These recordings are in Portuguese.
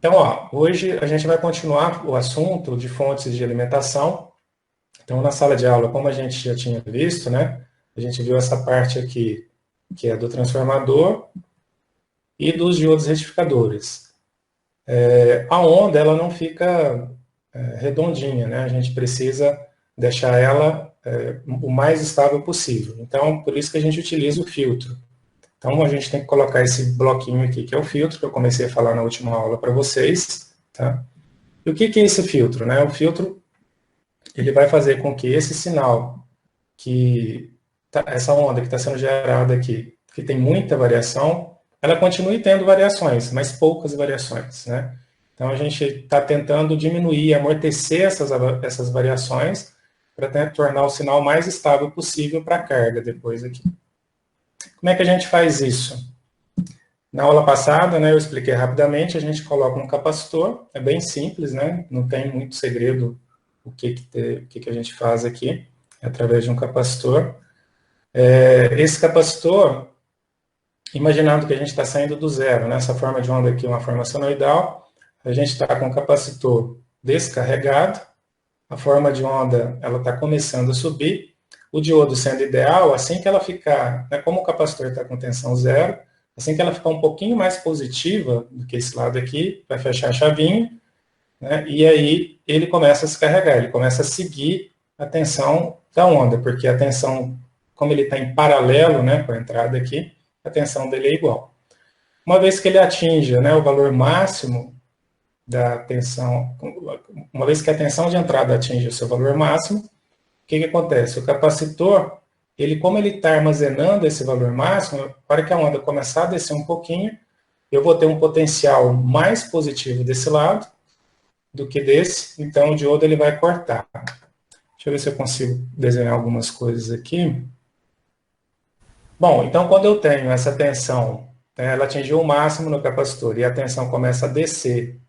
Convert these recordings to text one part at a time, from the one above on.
Então, ó, hoje a gente vai continuar o assunto de fontes de alimentação. Então, na sala de aula, como a gente já tinha visto, né, a gente viu essa parte aqui, que é do transformador e dos diodos retificadores. A onda, ela não fica redondinha, né? A gente precisa deixar ela o mais estável possível. Então, por isso que a gente utiliza o filtro. Então, a gente tem que colocar esse bloquinho aqui, que é o filtro, que eu comecei a falar na última aula para vocês. Tá? E o que é esse filtro? Né? O filtro ele vai fazer com que esse sinal, essa onda que está sendo gerada aqui, que tem muita variação, ela continue tendo variações, mas poucas variações. Né? Então, a gente está tentando diminuir, amortecer essas variações para tornar o sinal mais estável possível para a carga depois aqui. Como é que a gente faz isso? Na aula passada, né, eu expliquei rapidamente, a gente coloca um capacitor, é bem simples, né, não tem muito segredo o que a gente faz aqui, é através de um capacitor. Esse capacitor, imaginando que a gente está saindo do zero, né, essa forma de onda aqui é uma forma senoidal, a gente está com o capacitor descarregado, a forma de onda ela está começando a subir, o diodo sendo ideal, assim que ela ficar, né, como o capacitor está com tensão zero, assim que ela ficar um pouquinho mais positiva do que esse lado aqui, vai fechar a chavinha, né, e aí ele começa a se carregar, ele começa a seguir a tensão da onda, porque a tensão, como ele está em paralelo, né, com a entrada aqui, a tensão dele é igual. Uma vez que ele atinja, né, o valor máximo da tensão, uma vez que a tensão de entrada atinge o seu valor máximo, o que acontece? O capacitor, como ele está armazenando esse valor máximo, na hora que a onda começar a descer um pouquinho, eu vou ter um potencial mais positivo desse lado do que desse, então o diodo ele vai cortar. Deixa eu ver se eu consigo desenhar algumas coisas aqui. Bom, então quando eu tenho essa tensão, né, ela atingiu o máximo no capacitor e a tensão começa a descer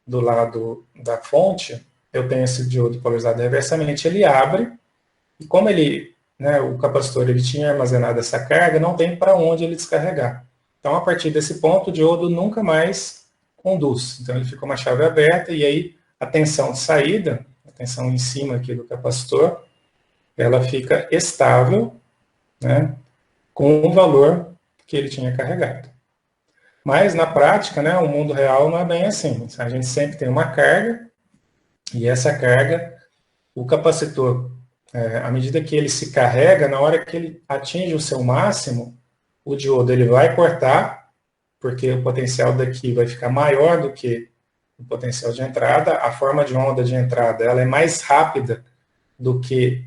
do lado da fonte, eu tenho esse diodo polarizado reversamente, ele abre, e como ele, né, o capacitor ele tinha armazenado essa carga, não tem para onde ele descarregar. Então, a partir desse ponto, o diodo nunca mais conduz. Então, ele fica uma chave aberta, e aí a tensão de saída, a tensão em cima aqui do capacitor, ela fica estável, né, com o valor que ele tinha carregado. Mas, na prática, né, o mundo real não é bem assim. A gente sempre tem uma carga, e essa carga, o capacitor, à medida que ele se carrega, na hora que ele atinge o seu máximo, o diodo ele vai cortar, porque o potencial daqui vai ficar maior do que o potencial de entrada. A forma de onda de entrada ela é mais rápida do que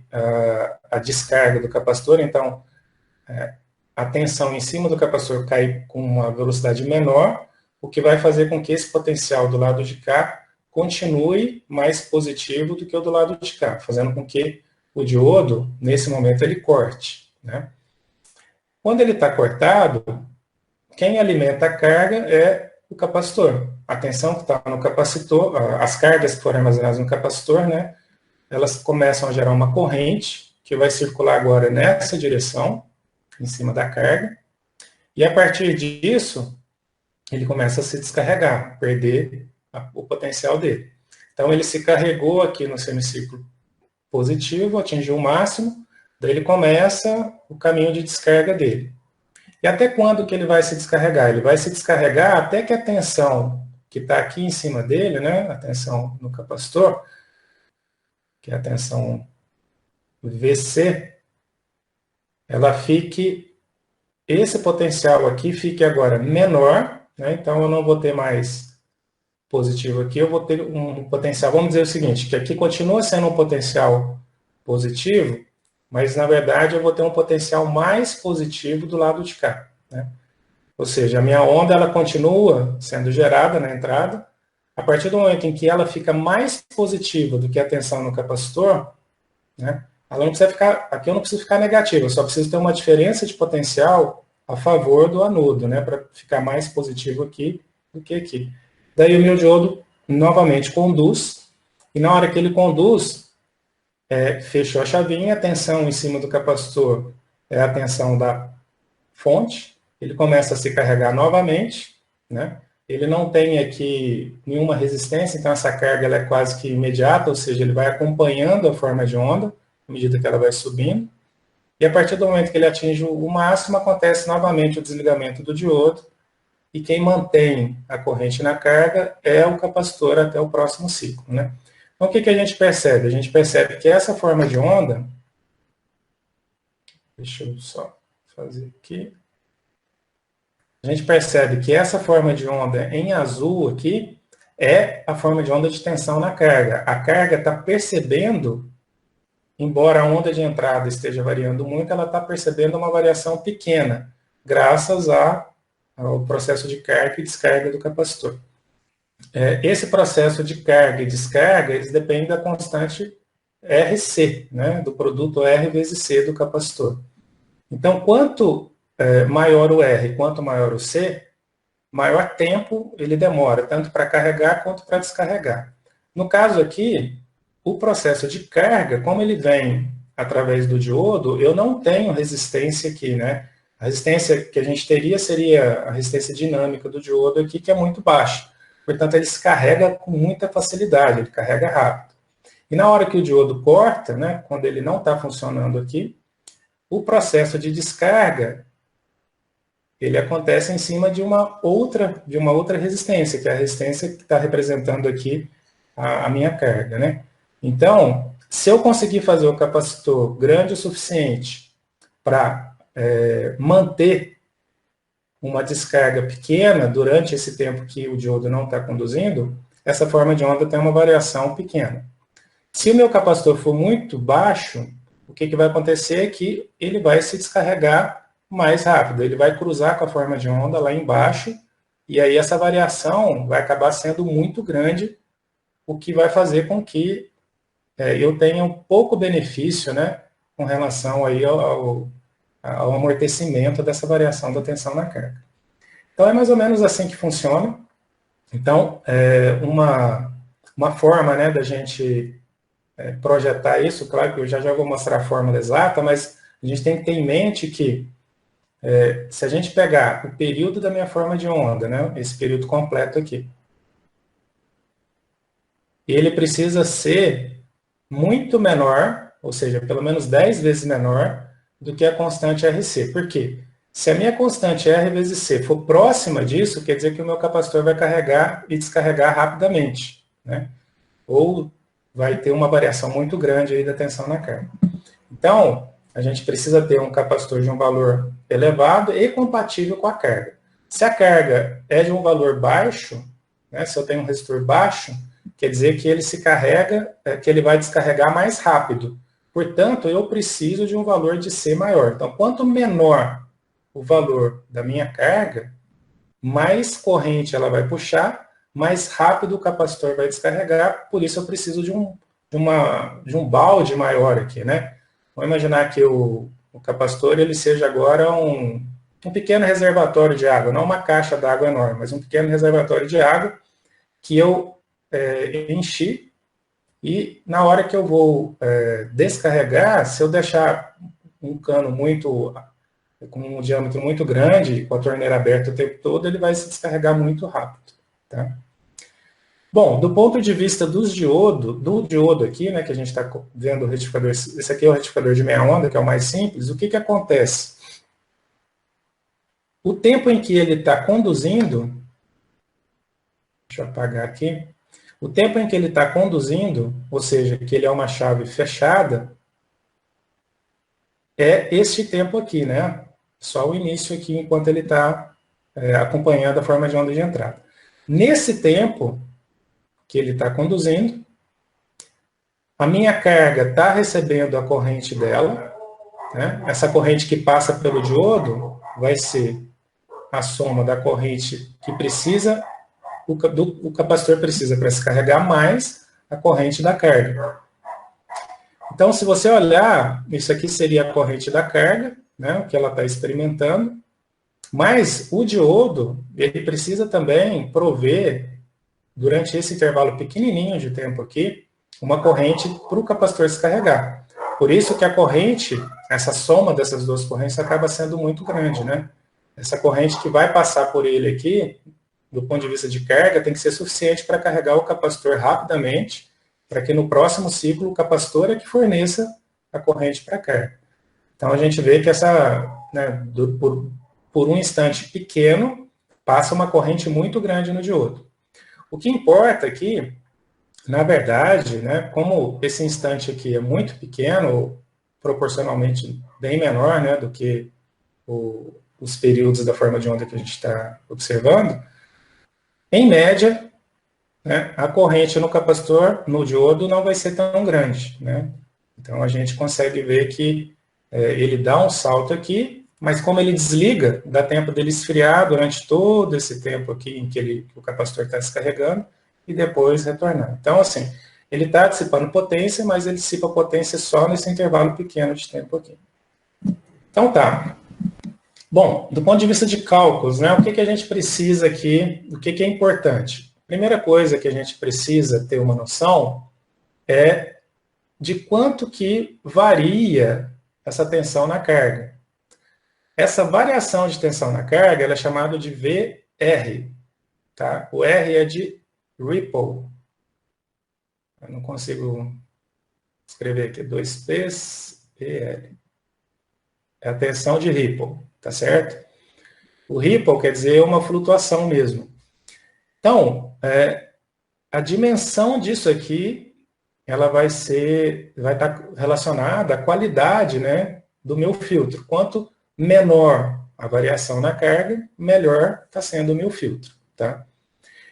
a descarga do capacitor, então a tensão em cima do capacitor cai com uma velocidade menor, o que vai fazer com que esse potencial do lado de cá continue mais positivo do que o do lado de cá, fazendo com que o diodo, nesse momento, ele corte. Né? Quando ele está cortado, quem alimenta a carga é o capacitor. A tensão que está no capacitor, as cargas que foram armazenadas no capacitor, né, elas começam a gerar uma corrente que vai circular agora nessa direção, em cima da carga, e a partir disso, ele começa a se descarregar, perder o potencial dele. Então, ele se carregou aqui no semicírculo positivo, atingiu o máximo, daí ele começa o caminho de descarga dele. E até quando que ele vai se descarregar? Ele vai se descarregar até que a tensão que está aqui em cima dele, né, a tensão no capacitor, que é a tensão VC, ela fique, esse potencial aqui fique agora menor, né, então eu não vou ter mais positivo aqui, eu vou ter um potencial, vamos dizer o seguinte, que aqui continua sendo um potencial positivo, mas na verdade eu vou ter um potencial mais positivo do lado de cá. Né? Ou seja, a minha onda ela continua sendo gerada na entrada, a partir do momento em que ela fica mais positiva do que a tensão no capacitor, né, ela não precisa ficar, aqui eu não preciso ficar negativa, eu só preciso ter uma diferença de potencial a favor do anodo, né, para ficar mais positivo aqui do que aqui. Daí o meu diodo novamente conduz, e na hora que ele conduz, fechou a chavinha, a tensão em cima do capacitor é a tensão da fonte, ele começa a se carregar novamente, né? ele não tem aqui nenhuma resistência, então essa carga ela é quase que imediata, ou seja, ele vai acompanhando a forma de onda, à medida que ela vai subindo, e a partir do momento que ele atinge o máximo, acontece novamente o desligamento do diodo, e quem mantém a corrente na carga é o capacitor até o próximo ciclo, né? Então, o que a gente percebe? A gente percebe que essa forma de onda, deixa eu só fazer aqui, a gente percebe que essa forma de onda em azul aqui é a forma de onda de tensão na carga. A carga está percebendo, embora a onda de entrada esteja variando muito, ela está percebendo uma variação pequena, graças ao processo de carga e descarga do capacitor. Esse processo de carga e descarga, eles dependem da constante RC, né, do produto R vezes C do capacitor. Então, quanto maior o R, quanto maior o C, maior tempo ele demora, tanto para carregar quanto para descarregar. No caso aqui, o processo de carga, como ele vem através do diodo, eu não tenho resistência aqui, né? A resistência que a gente teria seria a resistência dinâmica do diodo aqui, que é muito baixa. Portanto, ele se carrega com muita facilidade, ele carrega rápido. E na hora que o diodo corta, né, quando ele não está funcionando aqui, o processo de descarga, ele acontece em cima de uma outra resistência, que é a resistência que está representando aqui a minha carga, né? Então, se eu conseguir fazer o capacitor grande o suficiente para manter uma descarga pequena durante esse tempo que o diodo não está conduzindo, essa forma de onda tem uma variação pequena. Se o meu capacitor for muito baixo, o que vai acontecer é que ele vai se descarregar mais rápido, ele vai cruzar com a forma de onda lá embaixo, e aí essa variação vai acabar sendo muito grande, o que vai fazer com que eu tenha um pouco benefício, né, com relação aí ao amortecimento dessa variação da tensão na carga. Então, é mais ou menos assim que funciona. Então, uma forma, né, da gente projetar isso, claro que eu já vou mostrar a fórmula exata, mas a gente tem que ter em mente que se a gente pegar o período da minha forma de onda, né, esse período completo aqui, ele precisa ser muito menor, ou seja, pelo menos 10 vezes menor do que a constante RC. Por quê? Se a minha constante R vezes C for próxima disso, quer dizer que o meu capacitor vai carregar e descarregar rapidamente, né? Ou vai ter uma variação muito grande aí da tensão na carga. Então, a gente precisa ter um capacitor de um valor elevado e compatível com a carga. Se a carga é de um valor baixo, né, se eu tenho um resistor baixo, quer dizer que ele se carrega, que ele vai descarregar mais rápido. Portanto, eu preciso de um valor de C maior. Então, quanto menor o valor da minha carga, mais corrente ela vai puxar, mais rápido o capacitor vai descarregar, por isso eu preciso de um balde maior aqui, né? Vamos imaginar que o capacitor ele seja agora um pequeno reservatório de água, não uma caixa d'água enorme, mas um pequeno reservatório de água que eu enchi, e na hora que eu vou descarregar, se eu deixar um cano com um diâmetro muito grande, com a torneira aberta o tempo todo, ele vai se descarregar muito rápido. Tá? Bom, do ponto de vista do diodo aqui, né, que a gente está vendo o retificador, esse aqui é o retificador de meia onda, que é o mais simples, o que acontece? O tempo em que ele está conduzindo, deixa eu apagar aqui, o tempo em que ele está conduzindo, ou seja, que ele é uma chave fechada, é este tempo aqui, né? Só o início aqui, enquanto ele está acompanhando a forma de onda de entrada. Nesse tempo que ele está conduzindo, a minha carga está recebendo a corrente dela, né? Essa corrente que passa pelo diodo vai ser a soma da corrente que precisa, o capacitor precisa para se carregar, mais a corrente da carga. Então, se você olhar, isso aqui seria a corrente da carga, né, o que ela está experimentando, mas o diodo, ele precisa também prover, durante esse intervalo pequenininho de tempo aqui, uma corrente para o capacitor se carregar. Por isso que a corrente, essa soma dessas duas correntes acaba sendo muito grande, né? Essa corrente que vai passar por ele aqui, do ponto de vista de carga, tem que ser suficiente para carregar o capacitor rapidamente, para que no próximo ciclo o capacitor é que forneça a corrente para a carga. Então a gente vê que por um instante pequeno, passa uma corrente muito grande no diodo. O que importa aqui, na verdade, né, como esse instante aqui é muito pequeno, proporcionalmente bem menor, né, do que os períodos da forma de onda que a gente está observando, em média, né, a corrente no capacitor, no diodo, não vai ser tão grande, né? Então a gente consegue ver que ele dá um salto aqui, mas como ele desliga, dá tempo dele esfriar durante todo esse tempo aqui em que o capacitor está descarregando e depois retornar. Então, assim, ele está dissipando potência, mas ele dissipa potência só nesse intervalo pequeno de tempo aqui. Então tá. Bom, do ponto de vista de cálculos, né, o que a gente precisa aqui, o que é importante? A primeira coisa que a gente precisa ter uma noção é de quanto que varia essa tensão na carga. Essa variação de tensão na carga ela é chamada de VR. Tá? O R é de ripple. Eu não consigo escrever aqui, 2 P's, PL. É a tensão de ripple, tá certo? O ripple quer dizer uma flutuação mesmo. Então, a dimensão disso aqui, ela vai estar relacionada à qualidade, né, do meu filtro. Quanto menor a variação na carga, melhor está sendo o meu filtro, tá?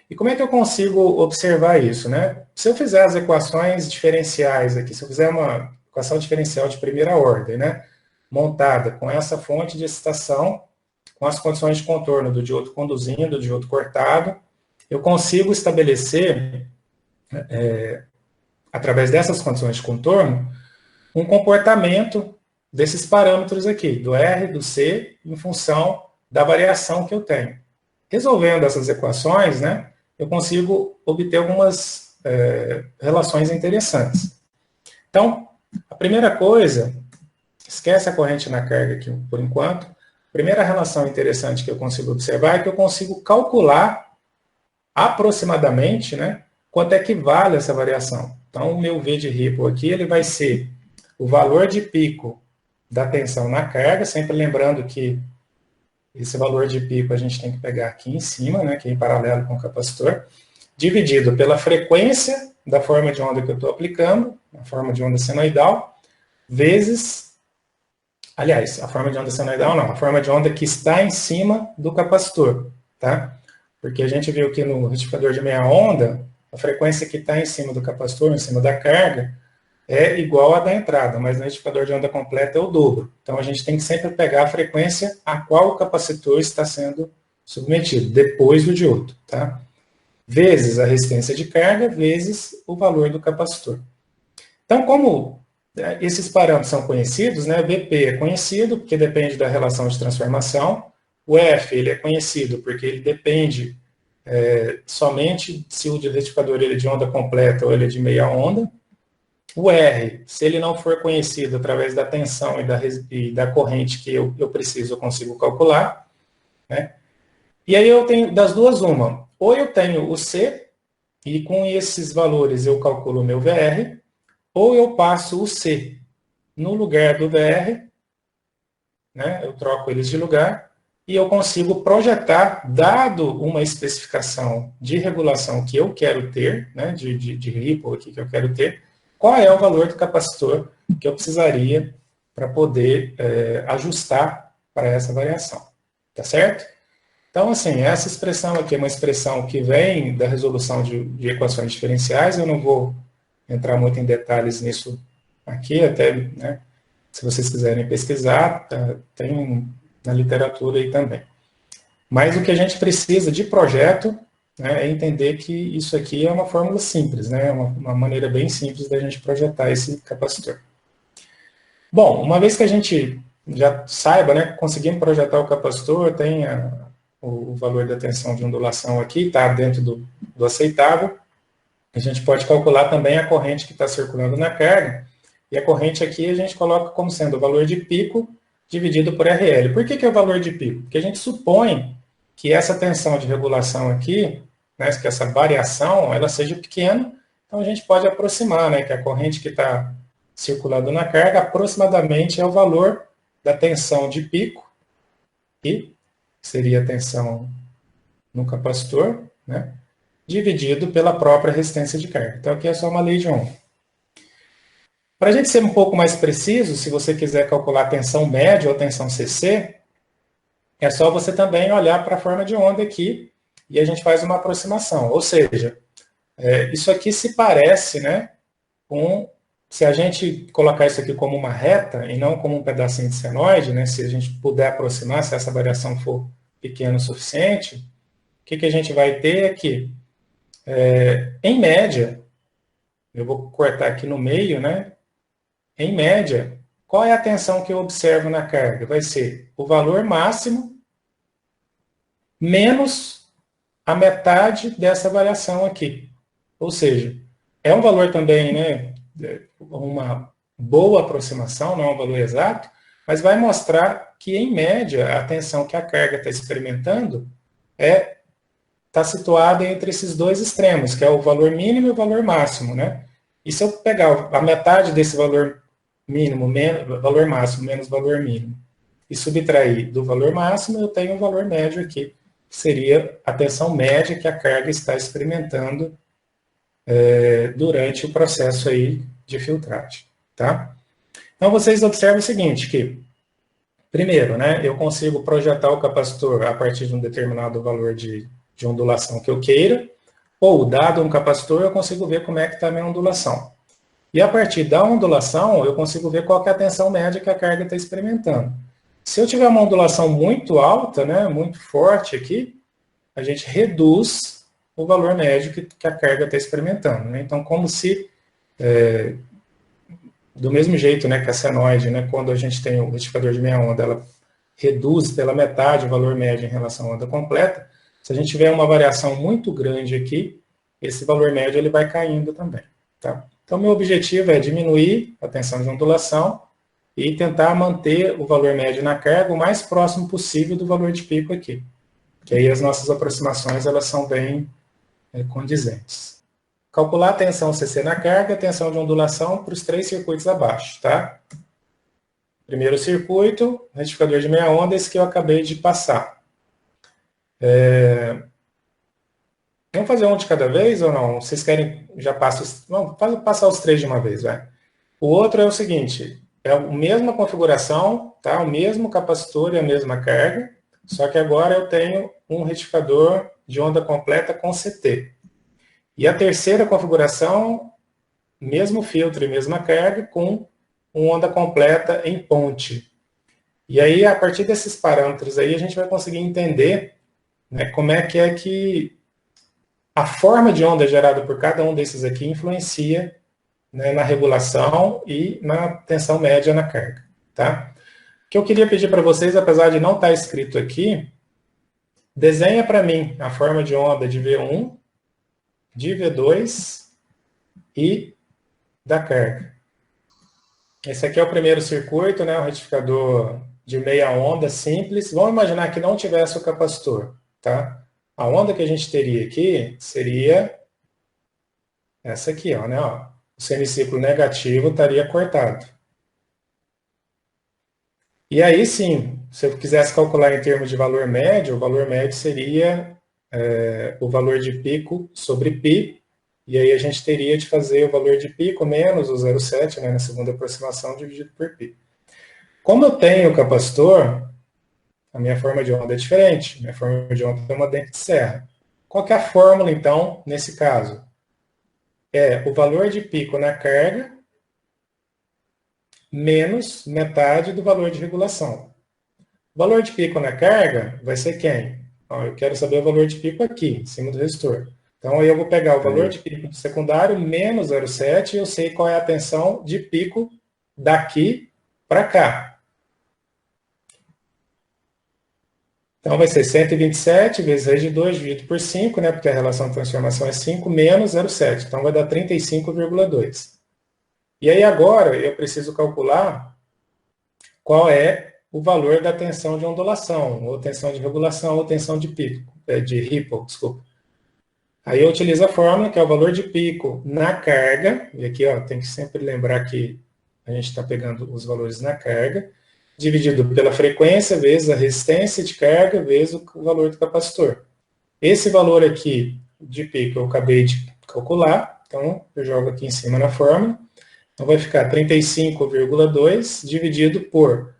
E como é que eu consigo observar isso, né? Se eu fizer as equações diferenciais aqui, se eu fizer uma equação diferencial de primeira ordem, né, montada com essa fonte de excitação, com as condições de contorno do diodo conduzindo, do diodo cortado, eu consigo estabelecer, através dessas condições de contorno, um comportamento desses parâmetros aqui, do R, do C, em função da variação que eu tenho. Resolvendo essas equações, né, eu consigo obter algumas relações interessantes. Então, a primeira coisa, esquece a corrente na carga aqui por enquanto, a primeira relação interessante que eu consigo observar é que eu consigo calcular aproximadamente, né, quanto é que vale essa variação. Então, o meu V de Ripple aqui, ele vai ser o valor de pico da tensão na carga, sempre lembrando que esse valor de pico a gente tem que pegar aqui em cima, né, que é em paralelo com o capacitor, dividido pela frequência da forma de onda que eu estou aplicando, a forma de onda senoidal, vezes, aliás, a forma de onda senoidal não, a forma de onda que está em cima do capacitor, tá? Porque a gente viu que no retificador de meia onda, a frequência que está em cima do capacitor, em cima da carga, é igual à da entrada, mas no retificador de onda completa é o dobro. Então a gente tem que sempre pegar a frequência a qual o capacitor está sendo submetido, depois do diodo, tá? Vezes a resistência de carga, vezes o valor do capacitor. Então, como esses parâmetros são conhecidos, né? Vp é conhecido porque depende da relação de transformação. O F ele é conhecido porque ele depende somente se o retificador ele é de onda completa ou ele é de meia onda. O R, se ele não for conhecido através da tensão e da corrente que eu preciso, eu consigo calcular, né? E aí eu tenho das duas uma. Ou eu tenho o C, e com esses valores eu calculo o meu VR, ou eu passo o C no lugar do VR, né? Eu troco eles de lugar, e eu consigo projetar, dado uma especificação de regulação que eu quero ter, né? de Ripple aqui que eu quero ter, qual é o valor do capacitor que eu precisaria para poder ajustar para essa variação. Tá certo? Então, assim, essa expressão aqui é uma expressão que vem da resolução de equações diferenciais. Eu não vou entrar muito em detalhes nisso aqui, até, né, se vocês quiserem pesquisar, tem na literatura aí também. Mas o que a gente precisa de projeto, né, é entender que isso aqui é uma fórmula simples, né, uma maneira bem simples da gente projetar esse capacitor. Bom, uma vez que a gente já saiba, né, conseguimos projetar o capacitor, tem o valor da tensão de ondulação aqui, está dentro do aceitável, a gente pode calcular também a corrente que está circulando na carga, e a corrente aqui a gente coloca como sendo o valor de pico dividido por RL. Por que é o valor de pico? Porque a gente supõe que essa tensão de regulação aqui, né, que essa variação, ela seja pequena, então a gente pode aproximar, né, que a corrente que está circulando na carga aproximadamente é o valor da tensão de pico, que seria a tensão no capacitor, né, dividido pela própria resistência de carga. Então aqui é só uma lei de Ohm. Para a gente ser um pouco mais preciso, se você quiser calcular a tensão média ou tensão CC, é só você também olhar para a forma de onda aqui e a gente faz uma aproximação. Ou seja, isso aqui se parece, né, com, se a gente colocar isso aqui como uma reta e não como um pedacinho de senoide, né, se a gente puder aproximar, se essa variação for pequena o suficiente, o que a gente vai ter aqui? Em média, eu vou cortar aqui no meio, né? Em média, qual é a tensão que eu observo na carga? Vai ser o valor máximo menos a metade dessa variação aqui. Ou seja, é um valor também, né, uma boa aproximação, não é um valor exato, mas vai mostrar que, em média, a tensão que a carga está experimentando está situada entre esses dois extremos, que é o valor mínimo e o valor máximo, né? E se eu pegar a metade desse valor mínimo, valor máximo menos valor mínimo, e subtrair do valor máximo, eu tenho um valor médio aqui, que seria a tensão média que a carga está experimentando durante o processo aí de filtragem, tá? Então, vocês observam o seguinte, que, primeiro, né, eu consigo projetar o capacitor a partir de um determinado valor de ondulação que eu queira, ou, dado um capacitor, eu consigo ver como é que está a minha ondulação. E a partir da ondulação, eu consigo ver qual que é a tensão média que a carga está experimentando. Se eu tiver uma ondulação muito alta, né, muito forte aqui, a gente reduz o valor médio que a carga está experimentando, né? Então, como se, do mesmo jeito, né, que a senoide, né, quando a gente tem o retificador de meia onda, ela reduz pela metade o valor médio em relação à onda completa, se a gente tiver uma variação muito grande aqui, esse valor médio ele vai caindo também, tá? Então, meu objetivo é diminuir a tensão de ondulação e tentar manter o valor médio na carga o mais próximo possível do valor de pico aqui. Que aí as nossas aproximações elas são bem condizentes. Calcular a tensão CC na carga, a tensão de ondulação para os 3 circuitos abaixo, tá? Primeiro circuito, retificador de meia onda, esse que eu acabei de passar. Vamos fazer um de cada vez ou não? Vocês querem, já vamos passar os 3 de uma vez, vai. O outro é o seguinte, é a mesma configuração, tá? O mesmo capacitor e a mesma carga, só que agora eu tenho um retificador de onda completa com CT. E a terceira configuração, mesmo filtro e mesma carga, com uma onda completa em ponte. E aí, a partir desses parâmetros aí, a gente vai conseguir entender, né, como é que a forma de onda gerada por cada um desses aqui influencia, né, na regulação e na tensão média na carga, tá? O que eu queria pedir para vocês, apesar de não estar escrito aqui, desenha para mim a forma de onda de V1, de V2 e da carga. Esse aqui é o primeiro circuito, né, o retificador de meia onda simples. Vamos imaginar que não tivesse o capacitor, tá? A onda que a gente teria aqui seria essa aqui, ó, né? Ó. O semiciclo negativo estaria cortado. E aí sim, se eu quisesse calcular em termos de valor médio, o valor médio seria o valor de pico sobre π, e aí a gente teria de fazer o valor de pico menos o 0,7, né, na segunda aproximação, dividido por π. Como eu tenho o capacitor, a minha forma de onda é diferente. Minha forma de onda é uma dente de serra. Qual que é a fórmula, então, nesse caso? É o valor de pico na carga menos metade do valor de regulação. O valor de pico na carga vai ser quem? Ó, eu quero saber o valor de pico aqui, em cima do resistor. Então, aí eu vou pegar o valor de pico do secundário menos 0,7 e eu sei qual é a tensão de pico daqui para cá. Então, vai ser 127 vezes raiz de 2 dividido por 5, né, porque a relação de transformação é 5, menos 0,7. Então, vai dar 35,2. E aí, agora, eu preciso calcular qual é o valor da tensão de ondulação, ou tensão de regulação, ou tensão de pico, de ripple, desculpa. Aí eu utilizo a fórmula, que é o valor de pico na carga, e aqui ó, tem que sempre lembrar que a gente está pegando os valores na carga, dividido pela frequência vezes a resistência de carga vezes o valor do capacitor. Esse valor aqui de pico eu acabei de calcular, então eu jogo aqui em cima na fórmula, então vai ficar 35,2 dividido por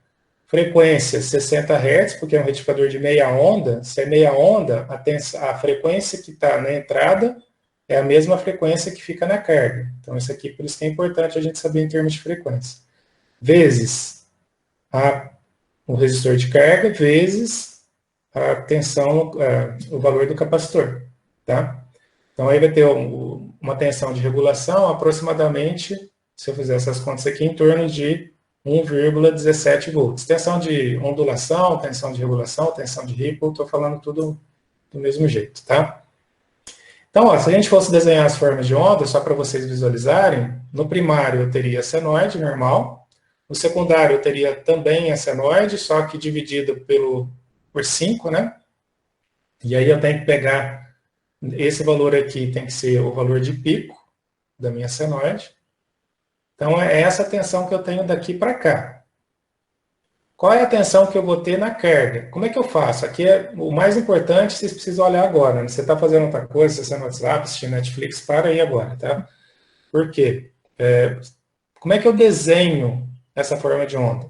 frequência 60 Hz, porque é um retificador de meia onda. Se é meia onda, a frequência que está na entrada é a mesma frequência que fica na carga. Então, isso aqui, por isso que é importante a gente saber em termos de frequência. Vezes o resistor de carga, vezes a tensão, o valor do capacitor. Tá? Então, aí vai ter uma tensão de regulação, aproximadamente, se eu fizer essas contas aqui, em torno de 1,17 volts. Tensão de ondulação, tensão de regulação, tensão de ripple, estou falando tudo do mesmo jeito, tá? Então, ó, se a gente fosse desenhar as formas de onda, só para vocês visualizarem, no primário eu teria a senoide normal, no secundário eu teria também a senoide, só que dividido por 5, né? E aí eu tenho que pegar, esse valor aqui tem que ser o valor de pico da minha senoide. Então, é essa tensão que eu tenho daqui para cá. Qual é a tensão que eu vou ter na carga? Como é que eu faço? Aqui é o mais importante, vocês precisam olhar agora. Né? Você está fazendo outra coisa, você está no WhatsApp, assistindo Netflix, para aí agora, tá? Por quê? Como é que eu desenho essa forma de onda?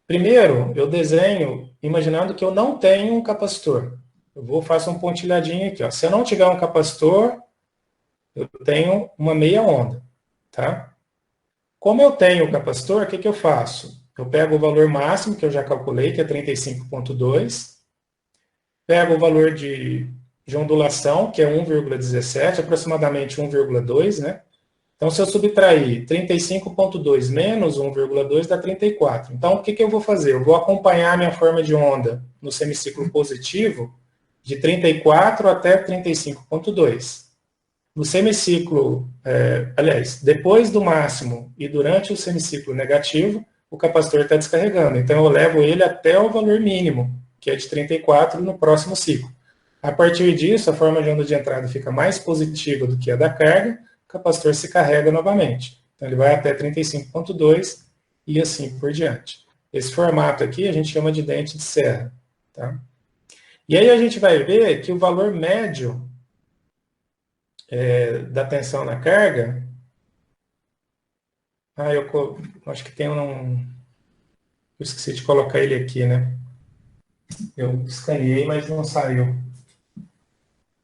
Primeiro, eu desenho imaginando que eu não tenho um capacitor. Faço um pontilhadinho aqui. Ó. Se eu não tiver um capacitor, eu tenho uma meia onda, tá? Como eu tenho o capacitor, o que eu faço? Eu pego o valor máximo, que eu já calculei, que é 35,2. Pego o valor de ondulação, que é 1,17, aproximadamente 1,2, né? Então, se eu subtrair 35,2 menos 1,2, dá 34. Então, o que eu vou fazer? Eu vou acompanhar a minha forma de onda no semiciclo positivo de 34 até 35,2. No semiciclo, aliás, depois do máximo e durante o semiciclo negativo, o capacitor está descarregando. Então, eu levo ele até o valor mínimo, que é de 34 no próximo ciclo. A partir disso, a forma de onda de entrada fica mais positiva do que a da carga, o capacitor se carrega novamente. Então, ele vai até 35,2 e assim por diante. Esse formato aqui a gente chama de dente de serra. Tá? E aí a gente vai ver que o valor médio da tensão na carga, eu acho que tem eu esqueci de colocar ele aqui, né? Eu escaneei, mas não saiu.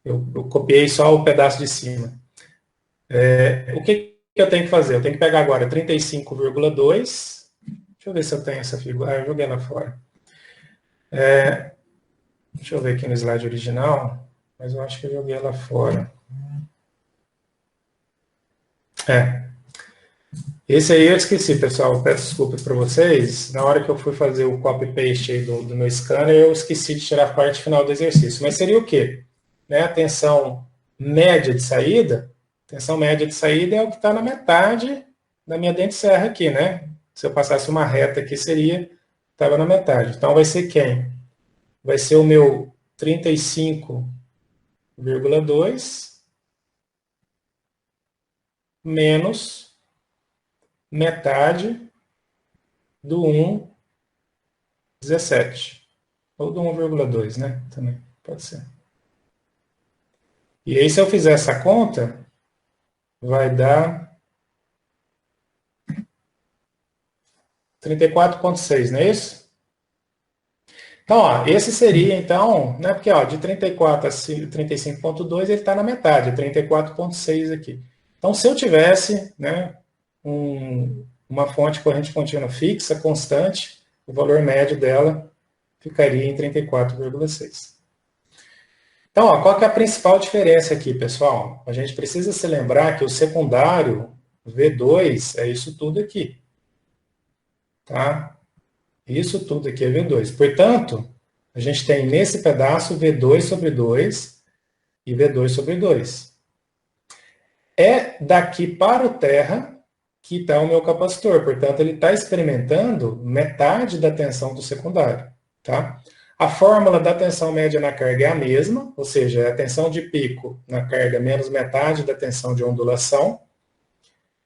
Eu copiei só o pedaço de cima. O que eu tenho que fazer? Eu tenho que pegar agora 35,2. Deixa eu ver se eu tenho essa figura. Eu joguei lá fora. Deixa eu ver aqui no slide original, mas eu acho que eu joguei lá fora. Esse aí eu esqueci, pessoal. Peço desculpas para vocês. Na hora que eu fui fazer o copy-paste aí do meu scanner, eu esqueci de tirar a parte final do exercício. Mas seria o quê? Né? A tensão média de saída. Tensão média de saída é o que está na metade da minha dente de serra aqui, né? Se eu passasse uma reta aqui, estava na metade. Então, vai ser quem? Vai ser o meu 35,2 menos metade do 1,17. Ou do 1,2, né? Também pode ser. E aí, se eu fizer essa conta, vai dar 34,6, não é isso? Então, ó, esse seria, então, né? Porque ó, de 34 a 35,2 ele está na metade, 34,6 aqui. Então, se eu tivesse, né, uma fonte corrente contínua fixa, constante, o valor médio dela ficaria em 34,6. Então, ó, qual que é a principal diferença aqui, pessoal? A gente precisa se lembrar que o secundário, V2, é isso tudo aqui. Tá? Isso tudo aqui é V2. Portanto, a gente tem nesse pedaço V2 sobre 2 e V2 sobre 2. É daqui para o terra que está o meu capacitor. Portanto, ele está experimentando metade da tensão do secundário. Tá? A fórmula da tensão média na carga é a mesma, ou seja, é a tensão de pico na carga menos metade da tensão de ondulação.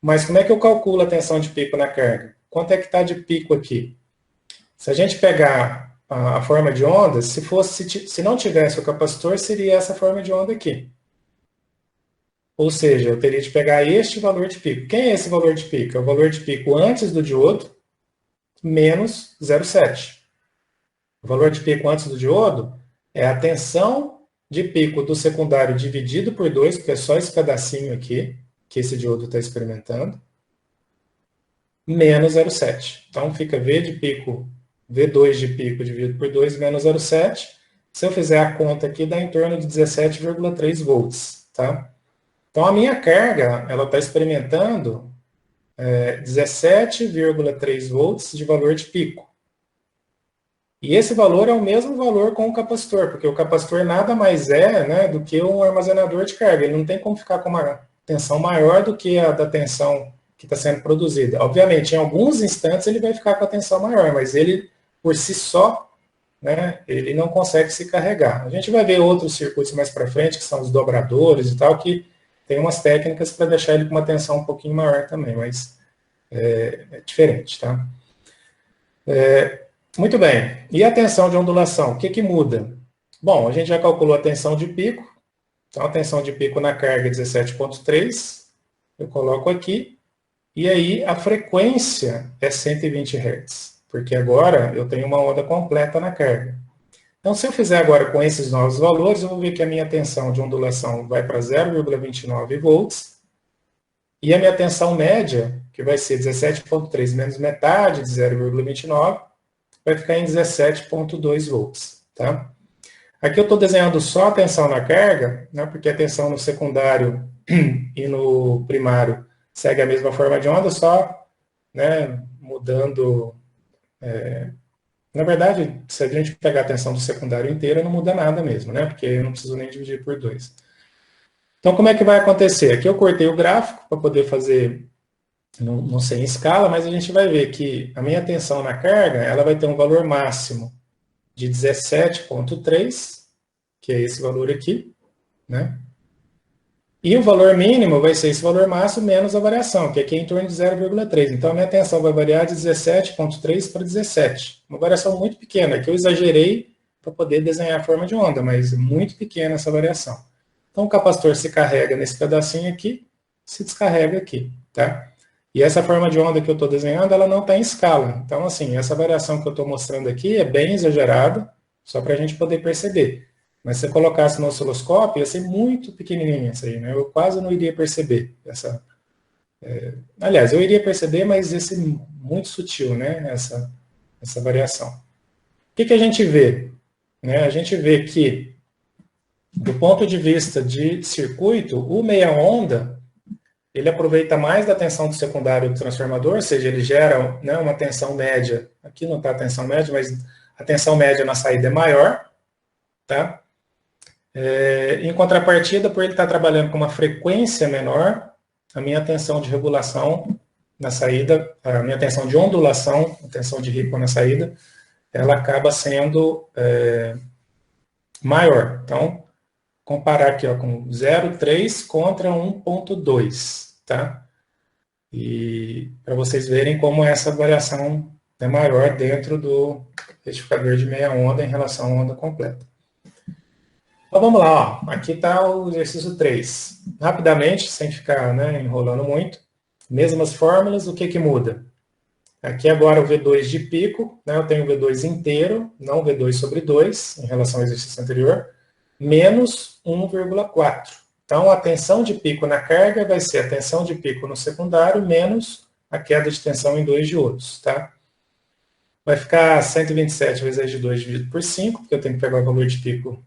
Mas como é que eu calculo a tensão de pico na carga? Quanto é que está de pico aqui? Se a gente pegar a forma de onda, se não tivesse o capacitor, seria essa forma de onda aqui. Ou seja, eu teria de pegar este valor de pico. Quem é esse valor de pico? É o valor de pico antes do diodo, menos 0,7. O valor de pico antes do diodo é a tensão de pico do secundário dividido por 2, porque é só esse pedacinho aqui, que esse diodo está experimentando, menos 0,7. Então, fica V de pico, V2 de pico dividido por 2, menos 0,7. Se eu fizer a conta aqui, dá em torno de 17,3 volts. Tá? Então, a minha carga, ela está experimentando 17,3 volts de valor de pico. E esse valor é o mesmo valor com o capacitor, porque o capacitor nada mais é, né, do que um armazenador de carga. Ele não tem como ficar com uma tensão maior do que a da tensão que está sendo produzida. Obviamente, em alguns instantes ele vai ficar com a tensão maior, mas ele, por si só, né, ele não consegue se carregar. A gente vai ver outros circuitos mais para frente, que são os dobradores e tal, que tem umas técnicas para deixar ele com uma tensão um pouquinho maior também, mas é diferente, tá? Muito bem. E a tensão de ondulação? O que muda? Bom, a gente já calculou a tensão de pico. Então, a tensão de pico na carga é 17,3. Eu coloco aqui. E aí, a frequência é 120 Hz. Porque agora eu tenho uma onda completa na carga. Então, se eu fizer agora com esses novos valores, eu vou ver que a minha tensão de ondulação vai para 0,29 volts. E a minha tensão média, que vai ser 17,3 menos metade de 0,29, vai ficar em 17,2 volts. Tá? Aqui eu estou desenhando só a tensão na carga, né, porque a tensão no secundário e no primário segue a mesma forma de onda, só, né, mudando... na verdade, se a gente pegar a tensão do secundário inteira, não muda nada mesmo, né, porque eu não preciso nem dividir por 2. Então, como é que vai acontecer? Aqui eu cortei o gráfico para poder fazer... Não sei em escala, mas a gente vai ver que a minha tensão na carga, ela vai ter um valor máximo de 17,3, que é esse valor aqui, né? E o valor mínimo vai ser esse valor máximo menos a variação, que aqui é em torno de 0,3. Então, a minha tensão vai variar de 17,3 para 17. Uma variação muito pequena, que eu exagerei para poder desenhar a forma de onda, mas muito pequena essa variação. Então, o capacitor se carrega nesse pedacinho aqui, se descarrega aqui, tá? E essa forma de onda que eu estou desenhando, ela não está em escala. Então, assim, essa variação que eu estou mostrando aqui é bem exagerada, só para a gente poder perceber. Mas se eu colocasse no osciloscópio, ia ser muito pequenininha essa aí, né? Eu quase não iria perceber essa... aliás, eu iria perceber, mas ia ser muito sutil, né? Essa variação. O que a gente vê? Né? A gente vê que, do ponto de vista de circuito, o meia-onda, ele aproveita mais da tensão do secundário do transformador, ou seja, ele gera, né, uma tensão média, aqui não está a tensão média, mas a tensão média na saída é maior, tá? Em contrapartida, por ele estar trabalhando com uma frequência menor, a minha tensão de regulação na saída, a minha tensão de ondulação, a tensão de Ripple na saída, ela acaba sendo maior. Então, comparar aqui ó, com 0,3 contra 1,2, tá? E para vocês verem como essa variação é maior dentro do retificador de meia onda em relação à onda completa. Então vamos lá, ó. Aqui está o exercício 3. Rapidamente, sem ficar, né, enrolando muito, mesmas fórmulas, o que muda? Aqui agora o V2 de pico, né, eu tenho o V2 inteiro, não V2 sobre 2, em relação ao exercício anterior, menos 1,4. Então, a tensão de pico na carga vai ser a tensão de pico no secundário menos a queda de tensão em 2 diodos, tá? Vai ficar 127 vezes de 2 dividido por 5, porque eu tenho que pegar o valor de pico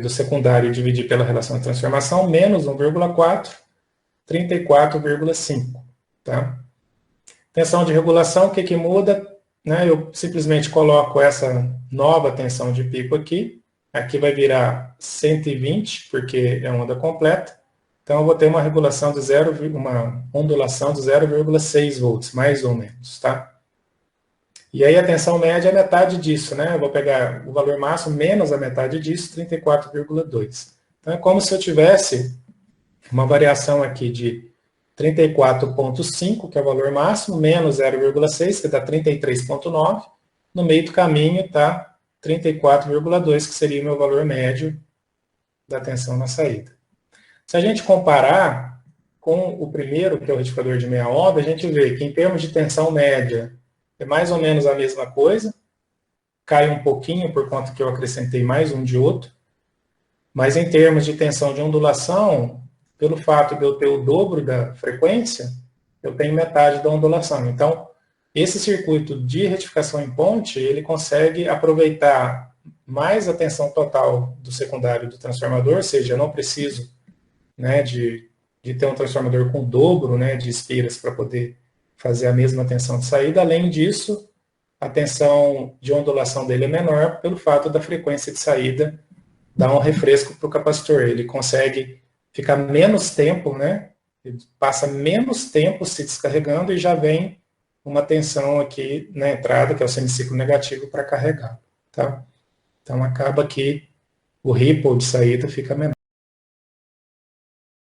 do secundário e dividir pela relação de transformação, menos 1,4, 34,5, tá? Tensão de regulação, o que muda? Né, eu simplesmente coloco essa nova tensão de pico aqui. Aqui vai virar 120, porque é onda completa. Então, eu vou ter uma regulação de uma ondulação de 0,6 volts, mais ou menos, tá? E aí a tensão média é metade disso, né? Eu vou pegar o valor máximo menos a metade disso, 34,2. Então, é como se eu tivesse uma variação aqui de 34,5, que é o valor máximo, menos 0,6, que dá 33,9. No meio do caminho está 34,2, que seria o meu valor médio da tensão na saída. Se a gente comparar com o primeiro, que é o retificador de meia onda, a gente vê que em termos de tensão média é mais ou menos a mesma coisa, cai um pouquinho por conta que eu acrescentei mais um diodo, mas em termos de tensão de ondulação, pelo fato de eu ter o dobro da frequência, eu tenho metade da ondulação. Então, esse circuito de retificação em ponte, ele consegue aproveitar mais a tensão total do secundário do transformador, ou seja, eu não preciso, né, de ter um transformador com dobro, né, de espiras para poder fazer a mesma tensão de saída. Além disso, a tensão de ondulação dele é menor pelo fato da frequência de saída dar um refresco para o capacitor. Ele consegue ficar menos tempo, né? Ele passa menos tempo se descarregando e já vem uma tensão aqui na entrada, que é o semiciclo negativo, para carregar. Tá? Então, acaba que o ripple de saída fica menor.